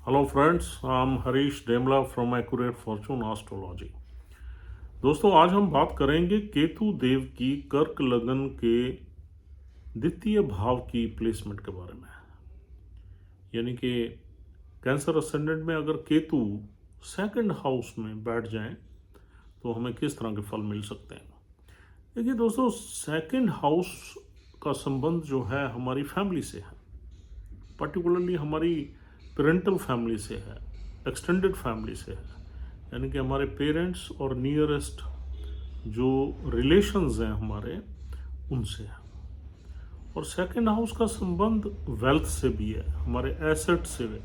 Hello friends, I am Harish Demla from accurate fortune astrology. दोस्तों, आज हम बात करेंगे केतु देव की कर्क लगन के द्वितीय भाव की प्लेसमेंट के बारे में। यानी कि कैंसर असेंडेंट में अगर केतु सेकंड हाउस में बैठ जाएं तो हमें किस तरह के फल मिल सकते हैं। देखिए दोस्तों, सेकंड हाउस का संबंध जो है हमारी फैमिली से है, पर्टिकुलरली हमारी पेरेंटल फैमिली से है, एक्सटेंडेड फैमिली से है। यानी कि हमारे पेरेंट्स और नियरेस्ट जो रिलेशंस हैं हमारे, उनसे है। और सेकंड हाउस का संबंध वेल्थ से भी है, हमारे एसेट से है।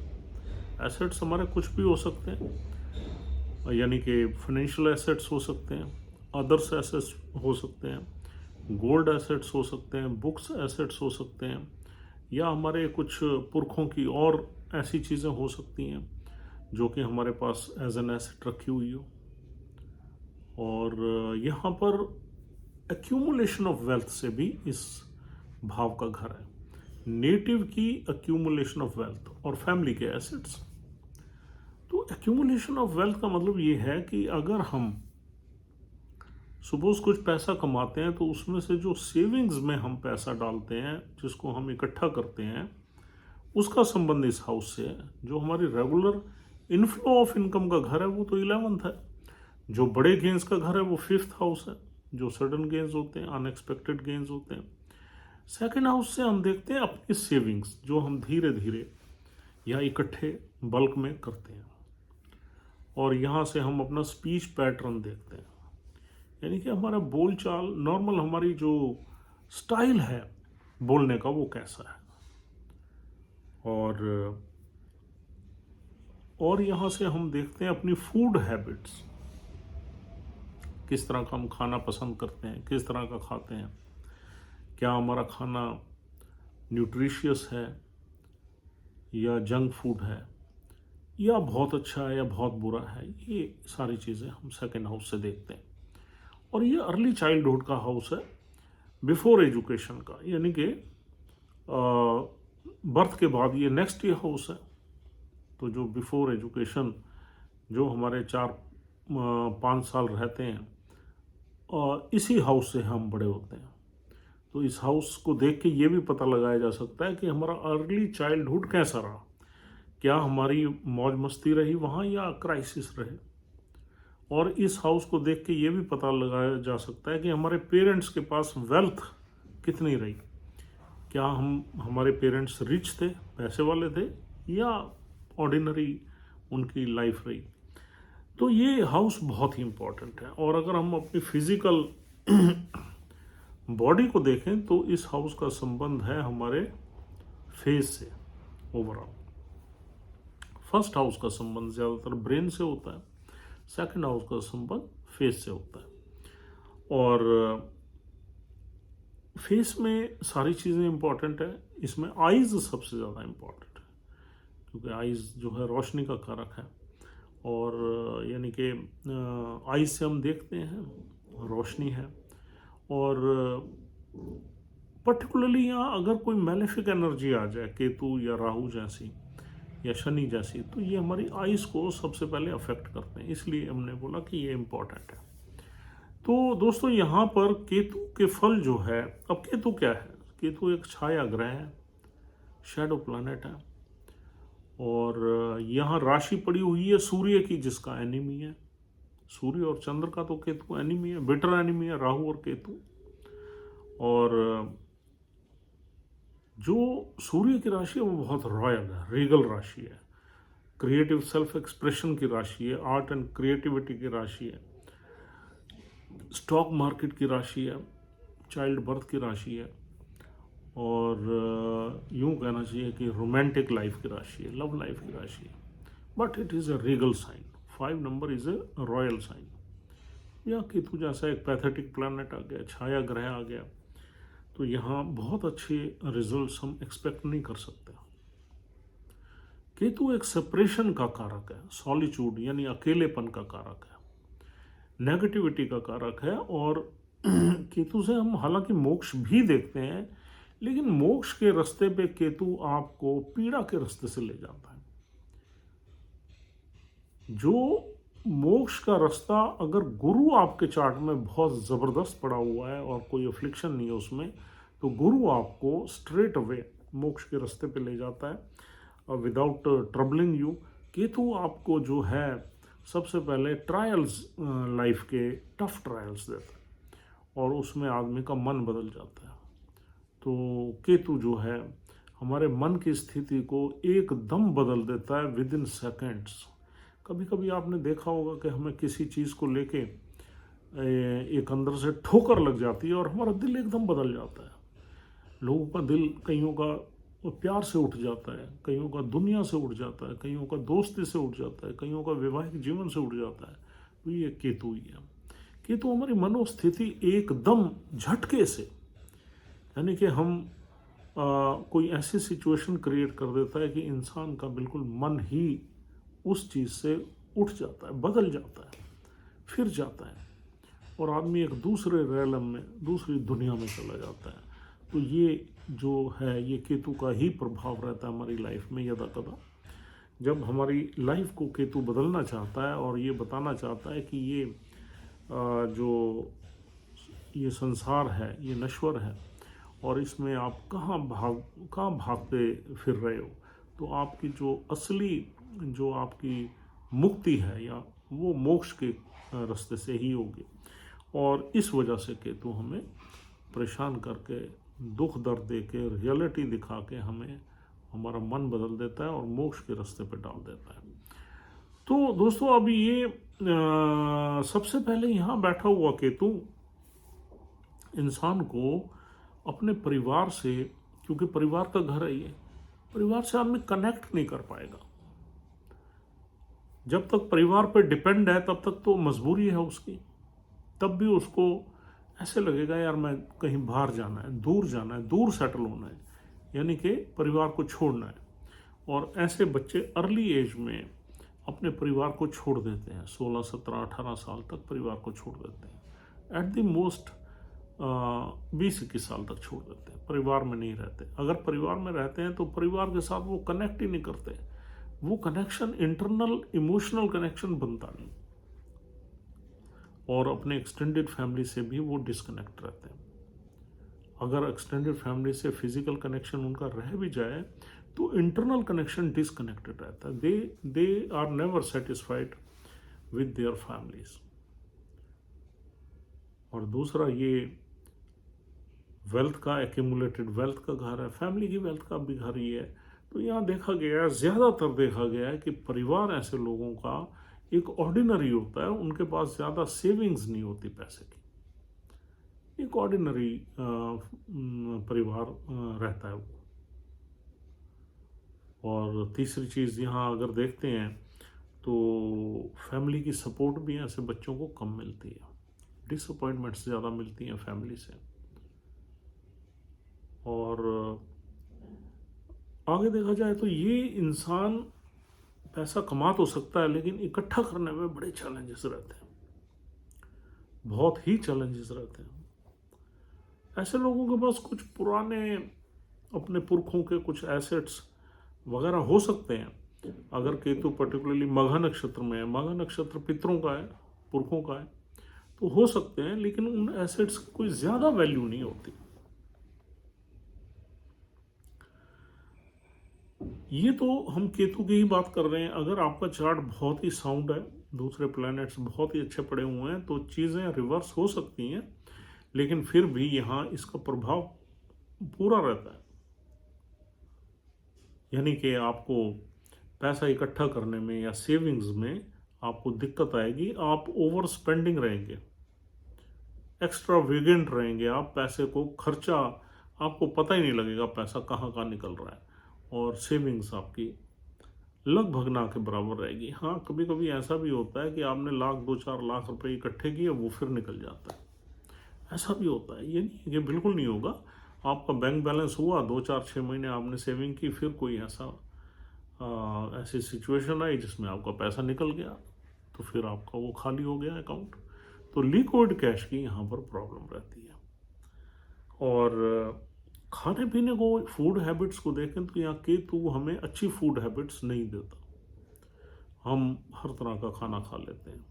एसेट्स हमारे कुछ भी हो सकते हैं, यानी कि फाइनेंशियल एसेट्स हो सकते हैं, अदर्स एसेट्स हो सकते हैं, गोल्ड एसेट्स हो सकते हैं, बुक्स एसेट्स हो सकते हैं, या हमारे कुछ पुरखों की और ऐसी चीज़ें हो सकती हैं जो कि हमारे पास एज एन एसेट रखी हुई हो। और यहाँ पर एक्यूमुलेशन ऑफ वेल्थ से भी इस भाव का घर है। नेटिव की एक्यूमुलेशन ऑफ वेल्थ और फैमिली के एसेट्स। तो एक्यूमुलेशन ऑफ वेल्थ का मतलब ये है कि अगर हम सपोज कुछ पैसा कमाते हैं तो उसमें से जो सेविंग्स में हम पैसा डालते हैं, जिसको हम इकट्ठा करते हैं, उसका संबंध इस हाउस से है। जो हमारी रेगुलर इनफ्लो ऑफ इनकम का घर है वो तो 11th है। जो बड़े गेंस का घर है वो 5th हाउस है। जो सडन गेंस होते हैं, अनएक्सपेक्टेड गेंस होते हैं। सेकेंड हाउस से हम देखते हैं अपनी सेविंग्स, जो हम धीरे धीरे या इकट्ठे बल्क में करते हैं। और यहाँ से हम अपना स्पीच पैटर्न देखते हैं, यानी कि हमारा बोलचाल, नॉर्मल हमारी जो स्टाइल है बोलने का वो कैसा है। और यहाँ से हम देखते हैं अपनी फूड हैबिट्स, किस तरह का हम खाना पसंद करते हैं, किस तरह का खाते हैं, क्या हमारा खाना न्यूट्रिशियस है या जंक फूड है, या बहुत अच्छा है या बहुत बुरा है। ये सारी चीज़ें हम सेकेंड हाउस से देखते हैं। और ये अर्ली चाइल्डहुड का हाउस है, बिफोर एजुकेशन का, यानी कि बर्थ के बाद ये नेक्स्ट ईयर हाउस है। तो जो बिफोर एजुकेशन, जो हमारे 4-5 साल रहते हैं, और इसी हाउस से हम बड़े होते हैं। तो इस हाउस को देख के ये भी पता लगाया जा सकता है कि हमारा अर्ली चाइल्डहुड कैसा रहा। क्या हमारी मौज मस्ती रही वहाँ या क्राइसिस रहे। और इस हाउस को देख के ये भी पता लगाया जा सकता है कि हमारे पेरेंट्स के पास वेल्थ कितनी रही। क्या हमारे पेरेंट्स रिच थे, पैसे वाले थे, या ऑर्डिनरी उनकी लाइफ रही। तो ये हाउस बहुत ही इम्पोर्टेंट है। और अगर हम अपनी फिजिकल बॉडी को देखें तो इस हाउस का संबंध है हमारे फेस से। ओवरऑल फर्स्ट हाउस का संबंध ज़्यादातर ब्रेन से होता है, सेकंड हाउस का संबंध फेस से होता है। और फेस में सारी चीज़ें इंपॉर्टेंट है। इसमें आइज़ सबसे ज़्यादा इम्पॉर्टेंट है, क्योंकि आइज़ जो है रोशनी का कारक है। और यानी कि आइज़ से हम देखते हैं, रोशनी है। और पर्टिकुलरली यहाँ अगर कोई मैलेफिक एनर्जी आ जाए, केतु या राहु जैसी या शनि जैसी, तो ये हमारी आइज़ को सबसे पहले अफेक्ट करते हैं। इसलिए हमने बोला कि ये इम्पोर्टेंट है। तो दोस्तों, यहाँ पर केतु के फल जो है, अब केतु क्या है? केतु एक छाया ग्रह है, शैडो प्लैनेट है। और यहाँ राशि पड़ी हुई है सूर्य की, जिसका एनिमी है। सूर्य और चंद्र का तो केतु एनिमी है, बिटर एनिमी है राहु और केतु। और जो सूर्य की राशि है वो बहुत रॉयल है, रीगल राशि है, क्रिएटिव सेल्फ एक्सप्रेशन की राशि है, आर्ट एंड क्रिएटिविटी की राशि है, स्टॉक मार्केट की राशि है, चाइल्ड बर्थ की राशि है। और यूं कहना चाहिए कि रोमांटिक लाइफ की राशि है, लव लाइफ की राशि है। But it is a regal sign. 5 number is a royal sign. या केतु जैसा एक पैथेटिक प्लैनेट आ गया, छाया ग्रह आ गया, तो यहाँ बहुत अच्छे रिजल्ट्स हम एक्सपेक्ट नहीं कर सकते। केतु एक सेपरेशन का कारक है, सॉलिट्यूड यानी अकेलेपन का कारक है, नेगेटिविटी का कारक है। और केतु से हम हालांकि मोक्ष भी देखते हैं, लेकिन मोक्ष के रास्ते पे केतु आपको पीड़ा के रास्ते से ले जाता है। जो मोक्ष का रास्ता अगर गुरु आपके चार्ट में बहुत ज़बरदस्त पड़ा हुआ है और कोई अफ्लिक्शन नहीं है उसमें, तो गुरु आपको स्ट्रेट अवे मोक्ष के रास्ते पे ले जाता है विदाउट ट्रबलिंग यू। केतु आपको जो है सबसे पहले ट्रायल्स, लाइफ के टफ ट्रायल्स देता है और उसमें आदमी का मन बदल जाता है। तो केतु जो है हमारे मन की स्थिति को एकदम बदल देता है विद इन सेकेंड्स। कभी कभी आपने देखा होगा कि हमें किसी चीज़ को लेके एक अंदर से ठोकर लग जाती है और हमारा दिल एकदम बदल जाता है। लोगों का दिल कईयों का प्यार से उठ जाता है, कईयों का दुनिया से उठ जाता है, कईयों का दोस्ती से उठ जाता है, कईयों का वैवाहिक जीवन से उठ जाता है। तो ये केतु ही है। केतु हमारी मनोस्थिति एकदम झटके से, यानी कि हम कोई ऐसी सिचुएशन क्रिएट कर देता है कि इंसान का बिल्कुल मन ही उस चीज़ से उठ जाता है, बदल जाता है, फिर जाता है और आदमी एक दूसरे रैलम में, दूसरी दुनिया में चला जाता है। तो ये जो है ये केतु का ही प्रभाव रहता है हमारी लाइफ में यदा कदा। जब हमारी लाइफ को केतु बदलना चाहता है और ये बताना चाहता है कि ये जो ये संसार है ये नश्वर है और इसमें आप कहाँ भागते फिर रहे हो, तो आपकी जो असली जो आपकी मुक्ति है या वो मोक्ष के रास्ते से ही होगी। और इस वजह से केतु हमें परेशान करके, दुख दर्द दे के, रियलिटी दिखा के हमें हमारा मन बदल देता है और मोक्ष के रास्ते पे डाल देता है। तो दोस्तों अभी ये सबसे पहले यहाँ बैठा हुआ केतु इंसान को अपने परिवार से, क्योंकि परिवार का घर है ये, परिवार से आदमी कनेक्ट नहीं कर पाएगा। जब तक परिवार पे डिपेंड है तब तक तो मजबूरी है उसकी, तब भी उसको ऐसे लगेगा यार मैं कहीं बाहर जाना है, दूर सेटल होना है, यानी कि परिवार को छोड़ना है। और ऐसे बच्चे अर्ली एज में अपने परिवार को छोड़ देते हैं, 16, 17, 18 साल तक परिवार को छोड़ देते हैं। एट द मोस्ट 20-21 साल तक छोड़ देते हैं, परिवार में नहीं रहते। अगर परिवार में रहते हैं तो परिवार के साथ वो कनेक्ट ही नहीं करते, वो कनेक्शन, इंटरनल इमोशनल कनेक्शन बनता नहीं, और अपने एक्सटेंडेड फैमिली से भी वो डिस्कनेक्ट रहते हैं। अगर एक्सटेंडेड फैमिली से फिजिकल कनेक्शन उनका रह भी जाए तो इंटरनल कनेक्शन डिस्कनेक्टेड रहता है। They are never satisfied with their families. और दूसरा ये वेल्थ का, एक्यूमुलेटेड वेल्थ का घर है, फैमिली की वेल्थ का भी घर ही है। तो यहाँ देखा गया है, ज़्यादातर देखा गया है कि परिवार ऐसे लोगों का एक ऑर्डिनरी होता है, उनके पास ज़्यादा सेविंग्स नहीं होती पैसे की, एक ऑर्डिनरी परिवार रहता है वो। और तीसरी चीज़ यहाँ अगर देखते हैं तो फैमिली की सपोर्ट भी ऐसे बच्चों को कम मिलती है, डिसअपॉइंटमेंट्स ज़्यादा मिलती हैं फैमिली से। और आगे देखा जाए तो ये इंसान पैसा कमा तो सकता है लेकिन इकट्ठा करने में बड़े चैलेंजेस रहते हैं, बहुत ही चैलेंजेस रहते हैं। ऐसे लोगों के पास कुछ पुराने अपने पुरखों के कुछ एसेट्स वगैरह हो सकते हैं। अगर केतु पर्टिकुलरली मघा नक्षत्र में है, मघा नक्षत्र पितरों का है, पुरखों का है, तो हो सकते हैं, लेकिन उन एसेट्स की कोई ज़्यादा वैल्यू नहीं होती। ये तो हम केतु की ही बात कर रहे हैं। अगर आपका चार्ट बहुत ही साउंड है, दूसरे प्लैनेट्स बहुत ही अच्छे पड़े हुए हैं, तो चीज़ें रिवर्स हो सकती हैं, लेकिन फिर भी यहाँ इसका प्रभाव पूरा रहता है। यानी कि आपको पैसा इकट्ठा करने में या सेविंग्स में आपको दिक्कत आएगी, आप ओवर स्पेंडिंग रहेंगे, एक्स्ट्रा वेगेंट रहेंगे, आप पैसे को खर्चा, आपको पता ही नहीं लगेगा पैसा कहाँ कहाँ निकल रहा है, और सेविंग्स आपकी लगभग ना के बराबर रहेगी। हाँ, कभी कभी ऐसा भी होता है कि आपने 1 लाख 2-4 लाख रुपए इकट्ठे किए, वो फिर निकल जाता है, ऐसा भी होता है। ये नहीं, ये बिल्कुल नहीं होगा। आपका बैंक बैलेंस हुआ, 2-4-6 महीने आपने सेविंग की, फिर कोई ऐसी सिचुएशन आई जिसमें आपका पैसा निकल गया, तो फिर आपका वो खाली हो गया अकाउंट। तो लिक्विड कैश की यहाँ पर प्रॉब्लम रहती है। और खाने पीने को, फूड हैबिट्स को देखें तो यहाँ केतु हमें अच्छी फूड हैबिट्स नहीं देता। हम हर तरह का खाना खा लेते हैं,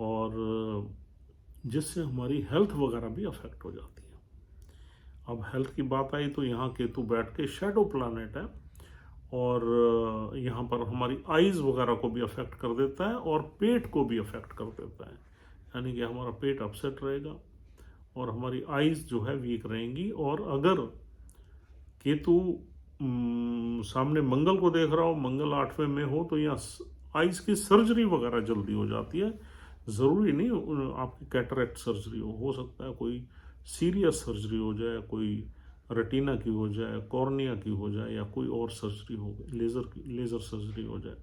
और जिससे हमारी हेल्थ वगैरह भी अफेक्ट हो जाती है। अब हेल्थ की बात आई तो यहाँ केतु बैठ के शैडो प्लानेट है, और यहाँ पर हमारी आइज़ वगैरह को भी अफेक्ट कर देता है और पेट को भी अफेक्ट कर देता है, यानी कि हमारा पेट अपसेट रहेगा और हमारी आइज़ जो है वीक रहेंगी। और अगर केतु सामने मंगल को देख रहा हो, मंगल 8वें में हो, तो यहाँ आइज़ की सर्जरी वगैरह जल्दी हो जाती है। ज़रूरी नहीं आपकी कैटरेक्ट सर्जरी हो सकता है कोई सीरियस सर्जरी हो जाए, कोई रेटिना की हो जाए, कॉर्निया की हो जाए, या कोई और सर्जरी हो, लेज़र सर्जरी हो जाए,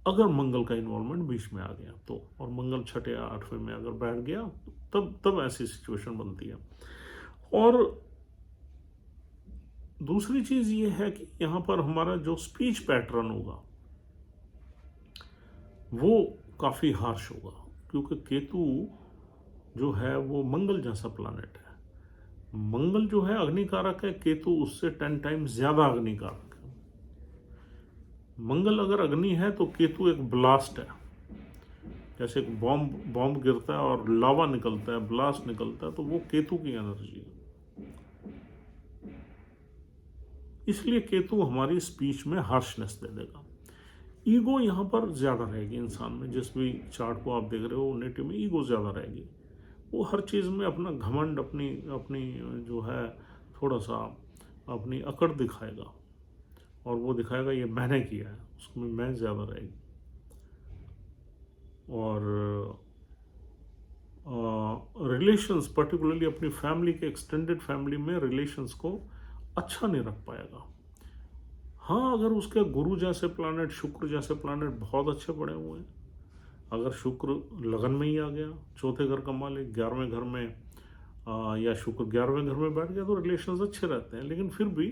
अगर मंगल का इन्वॉल्वमेंट बीच में आ गया तो। और मंगल 6 या 8वें में अगर बैठ गया तब ऐसी सिचुएशन बनती है। और दूसरी चीज़ ये है कि यहाँ पर हमारा जो स्पीच पैटर्न होगा वो काफ़ी हार्श होगा, क्योंकि केतु जो है वो मंगल जैसा प्लानेट है। मंगल जो है अग्निकारक है, केतु उससे 10 टाइम्स ज़्यादा अग्निकारक है। मंगल अगर अग्नि है तो केतु एक ब्लास्ट है, जैसे एक बॉम्ब गिरता है और लावा निकलता है, ब्लास्ट निकलता है, तो वो केतु की एनर्जी है। इसलिए केतु हमारी स्पीच में हार्शनेस दे देगा। ईगो यहाँ पर ज़्यादा रहेगी इंसान में, जिस भी चार्ट को आप देख रहे हो नेटिव में ईगो ज़्यादा रहेगी। वो हर चीज़ में अपना घमंड, अपनी जो है थोड़ा सा अपनी अकड़ दिखाएगा, और वो दिखाएगा ये मैंने किया है, उसमें मैं ज़्यादा रहेगी। और रिलेशंस, पर्टिकुलरली अपनी फैमिली के, एक्सटेंडेड फैमिली में रिलेशंस को अच्छा नहीं रख पाएगा। हाँ, अगर उसके गुरु जैसे प्लानेट, शुक्र जैसे प्लानेट बहुत अच्छे पड़े हुए हैं, अगर शुक्र लगन में ही आ गया, चौथे घर का मालिक 11वें घर में, या शुक्र 11वें घर में बैठ गया, तो रिलेशंस अच्छे रहते हैं। लेकिन फिर भी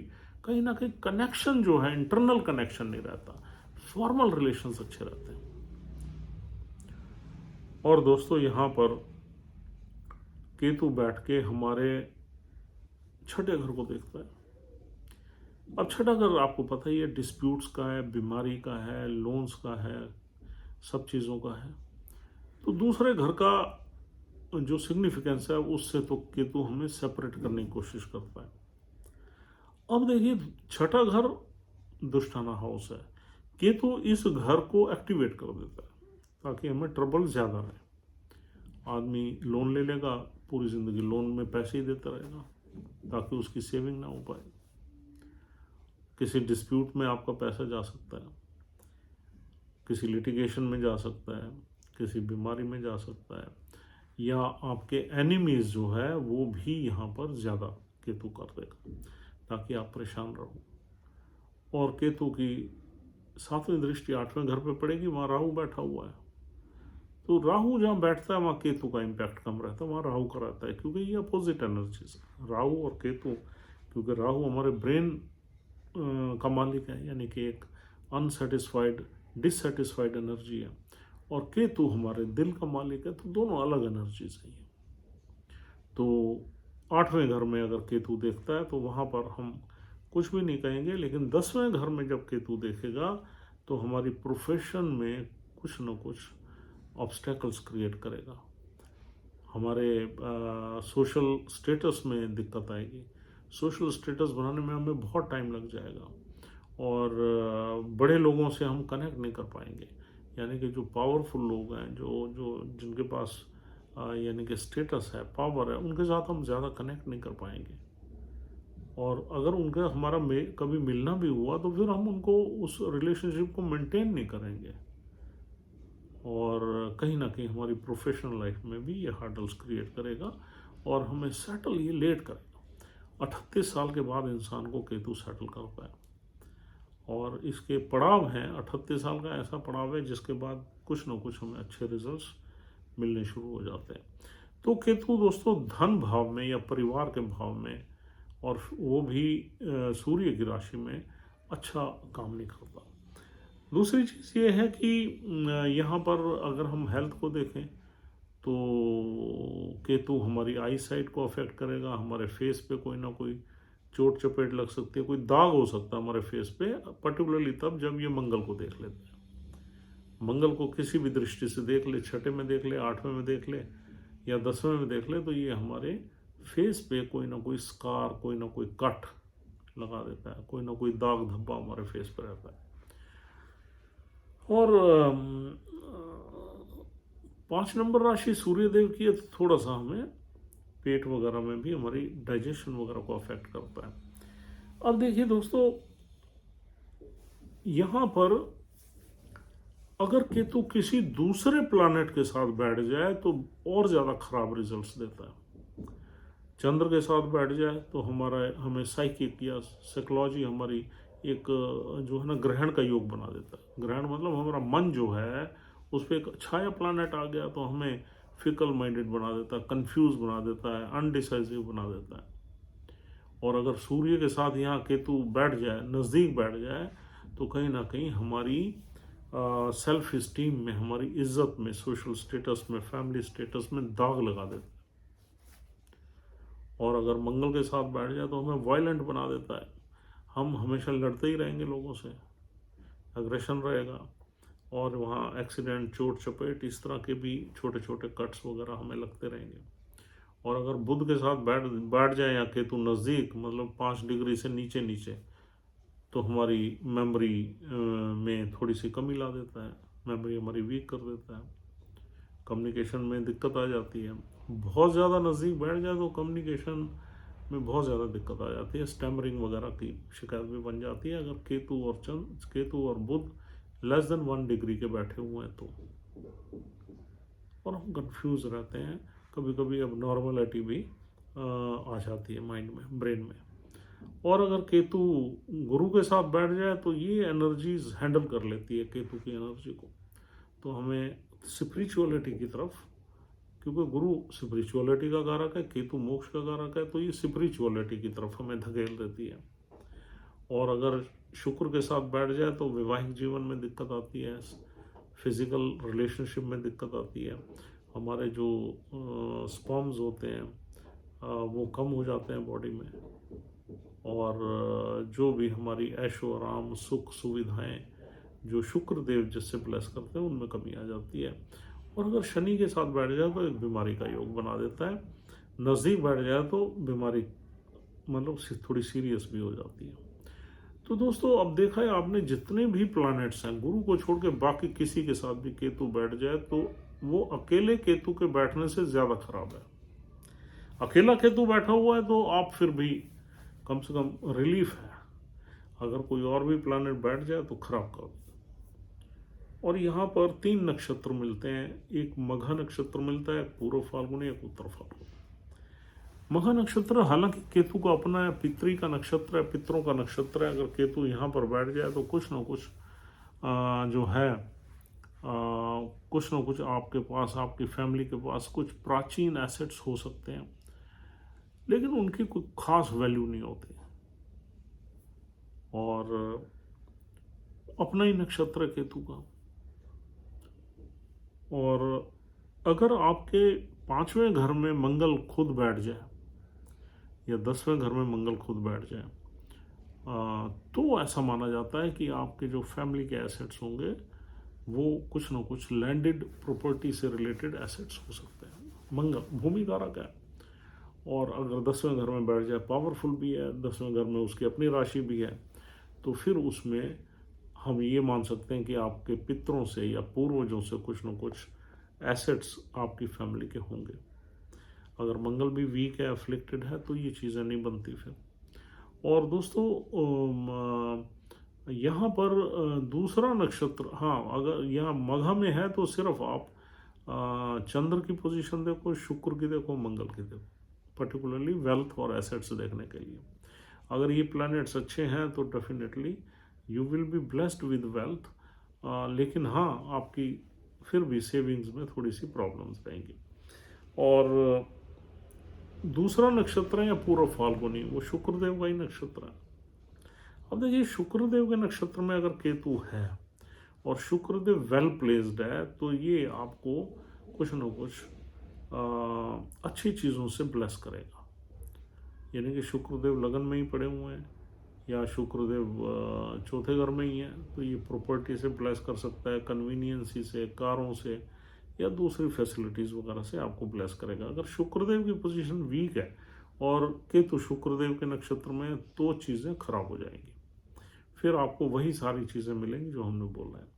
कहीं ना कहीं कनेक्शन जो है, इंटरनल कनेक्शन नहीं रहता, फॉर्मल रिलेशंस अच्छे रहते हैं। और दोस्तों यहाँ पर केतु बैठ के हमारे 6ठे घर को देखता है। अब 6ठा घर आपको पता ही है, डिस्प्यूट्स का है, बीमारी का है, लोन्स का है, सब चीज़ों का है। तो दूसरे घर का जो सिग्निफिकेंस है उससे तो केतु हमें सेपरेट करने की कोशिश करता है। अब देखिए, 6ठा घर दुष्टाना हाउस है, केतु इस घर को एक्टिवेट कर देता है ताकि हमें ट्रबल ज़्यादा रहे। आदमी लोन ले लेगा, पूरी ज़िंदगी लोन में पैसे ही देता रहेगा ताकि उसकी सेविंग ना हो पाए। किसी डिस्प्यूट में आपका पैसा जा सकता है, किसी लिटिगेशन में जा सकता है, किसी बीमारी में जा सकता है, या आपके एनिमीज जो है वो भी यहाँ पर ज़्यादा केतु कर देगा ताकि आप परेशान रहो। और केतु की 7वीं दृष्टि 8वें घर पे पड़ेगी, वहाँ राहु बैठा हुआ है, तो राहु जहाँ बैठता है वहाँ केतु का इम्पैक्ट कम रहता है, वहाँ राहु का रहता है, क्योंकि ये अपोजिट एनर्जीज है राहु और केतु। क्योंकि राहु हमारे ब्रेन का मालिक है, यानी कि एक अनसेटिस्फाइड, डिससेटिस्फाइड एनर्जी है, और केतु हमारे दिल का मालिक है, तो दोनों अलग एनर्जीज हैं। तो 8वें घर में अगर केतु देखता है तो वहाँ पर हम कुछ भी नहीं कहेंगे, लेकिन 10वें घर में जब केतु देखेगा तो हमारी प्रोफेशन में कुछ न कुछ ऑब्स्टेकल्स क्रिएट करेगा, हमारे सोशल स्टेटस में दिक्कत आएगी, सोशल स्टेटस बनाने में हमें बहुत टाइम लग जाएगा, और बड़े लोगों से हम कनेक्ट नहीं कर पाएंगे, यानी कि जो पावरफुल लोग हैं, जो जिनके पास यानी कि स्टेटस है, पावर है, उनके साथ हम ज़्यादा कनेक्ट नहीं कर पाएंगे। और अगर उनका हमारा कभी मिलना भी हुआ तो फिर हम उनको उस रिलेशनशिप को मेंटेन नहीं करेंगे, और कहीं ना कहीं हमारी प्रोफेशनल लाइफ में भी ये हर्डल्स क्रिएट करेगा, और हमें सेटल ये लेट करेगा। 38 साल के बाद इंसान को केतु सेटल करता है, और इसके पड़ाव हैं। 38 साल का ऐसा पड़ाव है जिसके बाद कुछ ना कुछ हमें अच्छे रिजल्ट्स मिलने शुरू हो जाते हैं। तो केतु दोस्तों धन भाव में या परिवार के भाव में, और वो भी सूर्य की राशि में, अच्छा काम नहीं करता। दूसरी चीज़ ये है कि यहाँ पर अगर हम हेल्थ को देखें तो केतु हमारी आई साइट को अफेक्ट करेगा, हमारे फेस पे कोई ना कोई चोट चपेट लग सकती है, कोई दाग हो सकता है हमारे फेस पे, पर्टिकुलरली तब जब ये मंगल को देख लेते हैं। मंगल को किसी भी दृष्टि से देख ले, छठे में देख ले, आठवें में देख ले या 10वें में देख ले, तो ये हमारे फेस पे कोई ना कोई स्कार, कोई ना कोई कट लगा देता है, कोई ना कोई दाग धब्बा हमारे फेस पर रहता है। और 5 नंबर राशि सूर्यदेव की है, तो थोड़ा सा हमें पेट वगैरह में भी हमारी डाइजेशन वगैरह को अफेक्ट करता है। अब देखिए दोस्तों, यहाँ पर अगर केतु किसी दूसरे प्लैनेट के साथ बैठ जाए तो और ज़्यादा खराब रिजल्ट्स देता है। चंद्र के साथ बैठ जाए तो हमें साइकिक या साइकोलॉजी हमारी एक जो है ना ग्रहण का योग बना देता है। ग्रहण मतलब हमारा मन जो है उस पर एक छाया प्लैनेट आ गया तो हमें फिकल माइंडेड बना देता है, कंफ्यूज बना देता है, अनडिसाइसिव बना देता है। और अगर सूर्य के साथ यहाँ केतु बैठ जाए, नज़दीक बैठ जाए, तो कहीं ना कहीं हमारी सेल्फ इस्टीम में, हमारी इज्जत में, सोशल स्टेटस में, फैमिली स्टेटस में दाग लगा देता है। और अगर मंगल के साथ बैठ जाए तो हमें वायलेंट बना देता है, हम हमेशा लड़ते ही रहेंगे लोगों से, एग्रेशन रहेगा, और वहाँ एक्सीडेंट, चोट चपेट, इस तरह के भी छोटे छोटे कट्स वगैरह हमें लगते रहेंगे। और अगर बुध के साथ बैठ जाए या केतु नज़दीक, मतलब 5 डिग्री से नीचे नीचे, तो हमारी मेमोरी में थोड़ी सी कमी ला देता है, मेमोरी हमारी वीक कर देता है, कम्युनिकेशन में दिक्कत आ जाती है। बहुत ज़्यादा नज़दीक बैठ जाए तो कम्युनिकेशन में बहुत ज़्यादा दिक्कत आ जाती है, स्टैमरिंग वगैरह की शिकायत भी बन जाती है अगर केतु और बुध लेस देन 1 डिग्री के बैठे हुए हैं तो। और हम कंफ्यूज रहते हैं, कभी कभी अब नॉर्मलिटी भी आ जाती है माइंड में, ब्रेन में। और अगर केतु गुरु के साथ बैठ जाए तो ये एनर्जीज हैंडल कर लेती है केतु की एनर्जी को, तो हमें स्पिरिचुअलिटी की तरफ, क्योंकि गुरु स्पिरिचुअलिटी का कारक है, केतु मोक्ष का कारक है, तो ये स्पिरिचुअलिटी की तरफ हमें धकेल देती है। और अगर शुक्र के साथ बैठ जाए तो वैवाहिक जीवन में दिक्कत आती है, फिजिकल रिलेशनशिप में दिक्कत आती है, हमारे जो स्पर्म्स होते हैं वो कम हो जाते हैं बॉडी में, और जो भी हमारी ऐशो आराम, सुख, सुविधाएं जो शुक्र देव जिससे ब्लेस करते हैं उनमें कमी आ जाती है। और अगर शनि के साथ बैठ जाए तो एक बीमारी का योग बना देता है, नज़दीक बैठ जाए तो बीमारी मतलब थोड़ी सीरियस भी हो जाती है। तो दोस्तों, अब देखा है आपने, जितने भी प्लैनेट्स हैं, गुरु को छोड़ के बाकी किसी के साथ भी केतु बैठ जाए तो वो अकेले केतु के बैठने से ज़्यादा खराब है। अकेला केतु बैठा हुआ है तो आप फिर भी कम से कम रिलीफ है, अगर कोई और भी प्लैनेट बैठ जाए तो खराब कर। और यहाँ पर 3 नक्षत्र मिलते हैं, एक मघा नक्षत्र मिलता है, एक पूर्व फाल्गुनी, एक उत्तर फाल्गुनी। मघा नक्षत्र हालांकि केतु का अपना है, पितरी का नक्षत्र है, पितरों का नक्षत्र है। अगर केतु यहाँ पर बैठ जाए तो कुछ ना कुछ जो है कुछ ना कुछ आपके पास, आपकी फैमिली के पास कुछ प्राचीन एसेट्स हो सकते हैं, लेकिन उनकी कोई खास वैल्यू नहीं होती। और अपना ही नक्षत्र है केतु का। और अगर आपके 5वें घर में मंगल खुद बैठ जाए या 10वें घर में मंगल खुद बैठ जाए तो ऐसा माना जाता है कि आपके जो फैमिली के एसेट्स होंगे वो कुछ ना कुछ लैंडेड प्रॉपर्टी से रिलेटेड एसेट्स हो सकते हैं। मंगल भूमि कारक है, और अगर 10वें घर में बैठ जाए, पावरफुल भी है, 10वें घर में उसकी अपनी राशि भी है, तो फिर उसमें हम ये मान सकते हैं कि आपके पितरों से या पूर्वजों से कुछ न कुछ एसेट्स आपकी फैमिली के होंगे। अगर मंगल भी वीक है, अफ्लिक्टेड है, तो ये चीज़ें नहीं बनती फिर। और दोस्तों, यहाँ पर दूसरा नक्षत्र, हाँ, अगर यहाँ मघा में है तो सिर्फ आप चंद्र की पोजीशन देखो, शुक्र की देखो, मंगल की देखो, पर्टिकुलरली वेल्थ और एसेट्स देखने के लिए। अगर ये प्लैनेट्स अच्छे हैं तो definitely you will be blessed with wealth, लेकिन हाँ, आपकी फिर भी सेविंग्स में थोड़ी सी प्रॉब्लम्स रहेंगी। और दूसरा नक्षत्र है या पूर्व फाल्गुनी, वो शुक्रदेव का ही नक्षत्र है। अब देखिए, शुक्रदेव के नक्षत्र में अगर केतु है और शुक्रदेव वेल प्लेस्ड है तो ये आपको कुछ न कुछ अच्छी चीज़ों से ब्लेस करेगा। यानी कि शुक्रदेव लगन में ही पड़े हुए हैं या शुक्रदेव चौथे घर में ही है, तो ये प्रॉपर्टी से ब्लेस कर सकता है, कन्वीनियंसी से, कारों से या दूसरी फैसिलिटीज़ वगैरह से आपको ब्लेस करेगा। अगर शुक्रदेव की पोजीशन वीक है और केतु शुक्रदेव के नक्षत्र में, तो चीज़ें खराब हो जाएंगी, फिर आपको वही सारी चीज़ें मिलेंगी जो हमने बोला है।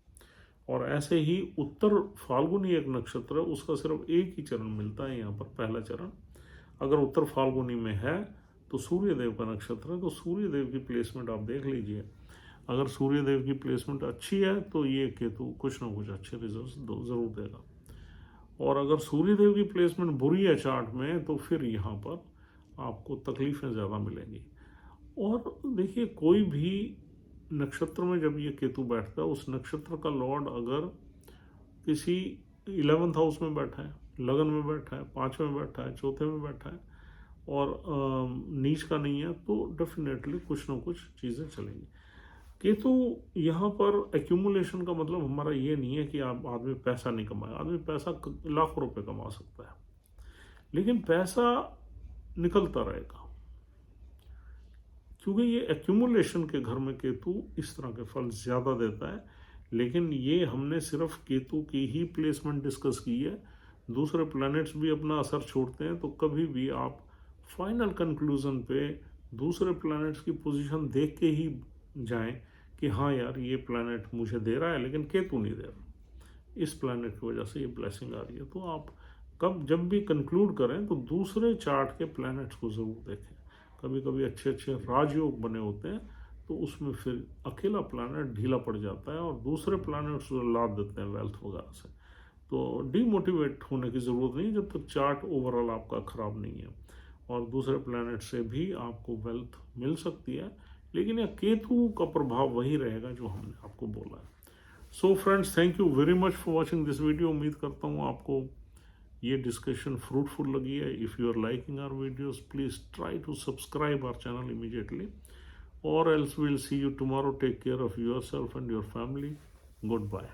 और ऐसे ही उत्तर फाल्गुनी एक नक्षत्र है, उसका सिर्फ एक ही चरण मिलता है यहाँ पर, पहला चरण। अगर उत्तर फाल्गुनी में है तो सूर्यदेव का नक्षत्र है, तो सूर्यदेव की प्लेसमेंट आप देख लीजिए। अगर सूर्यदेव की प्लेसमेंट अच्छी है तो ये केतु कुछ ना कुछ अच्छे रिजल्ट्स ज़रूर देगा। और अगर सूर्यदेव की प्लेसमेंट बुरी है चार्ट में, तो फिर यहाँ पर आपको तकलीफ़ें ज़्यादा मिलेंगी। और देखिए, कोई भी नक्षत्र में जब ये केतु बैठता है, उस नक्षत्र का लॉर्ड अगर किसी 11th हाउस में बैठा है, लगन में बैठा है, 5वें में बैठा है, चौथे में बैठा है और नीच का नहीं है, तो डेफिनेटली कुछ ना कुछ चीज़ें चलेंगी। केतु यहाँ पर एक्यूमुलेशन का मतलब हमारा ये नहीं है कि आप आदमी पैसा नहीं कमाए, आदमी पैसा लाखों रुपए कमा सकता है, लेकिन पैसा निकलता रहेगा, क्योंकि ये एक्यूमुलेशन के घर में केतु इस तरह के फल ज़्यादा देता है। लेकिन ये हमने सिर्फ केतु की ही प्लेसमेंट डिस्कस की है, दूसरे प्लैनेट्स भी अपना असर छोड़ते हैं, तो कभी भी आप फाइनल कंक्लूजन पे दूसरे प्लैनेट्स की पोजीशन देख के ही जाएं कि हाँ यार, ये प्लैनेट मुझे दे रहा है लेकिन केतु नहीं दे रहा, इस प्लैनेट की वजह से ये ब्लेसिंग आ रही है। तो आप जब भी कंक्लूड करें तो दूसरे चार्ट के प्लैनेट्स को ज़रूर देखें। कभी कभी अच्छे अच्छे राजयोग बने होते हैं, तो उसमें फिर अकेला प्लैनेट ढीला पड़ जाता है और दूसरे प्लैनेट्स लाद देते हैं वेल्थ वगैरह से। तो डीमोटिवेट होने की ज़रूरत नहीं जब तक चार्ट ओवरऑल आपका ख़राब नहीं है, और दूसरे प्लैनेट से भी आपको वेल्थ मिल सकती है, लेकिन यह केतु का प्रभाव वही रहेगा जो हमने आपको बोला है। So friends, thank you very much for watching this video. उम्मीद करता हूँ आपको ये डिस्कशन फ्रूटफुल लगी है। If you are liking our videos, please try to subscribe our channel immediately, or else we'll see you tomorrow. Take care of yourself and your family. Goodbye.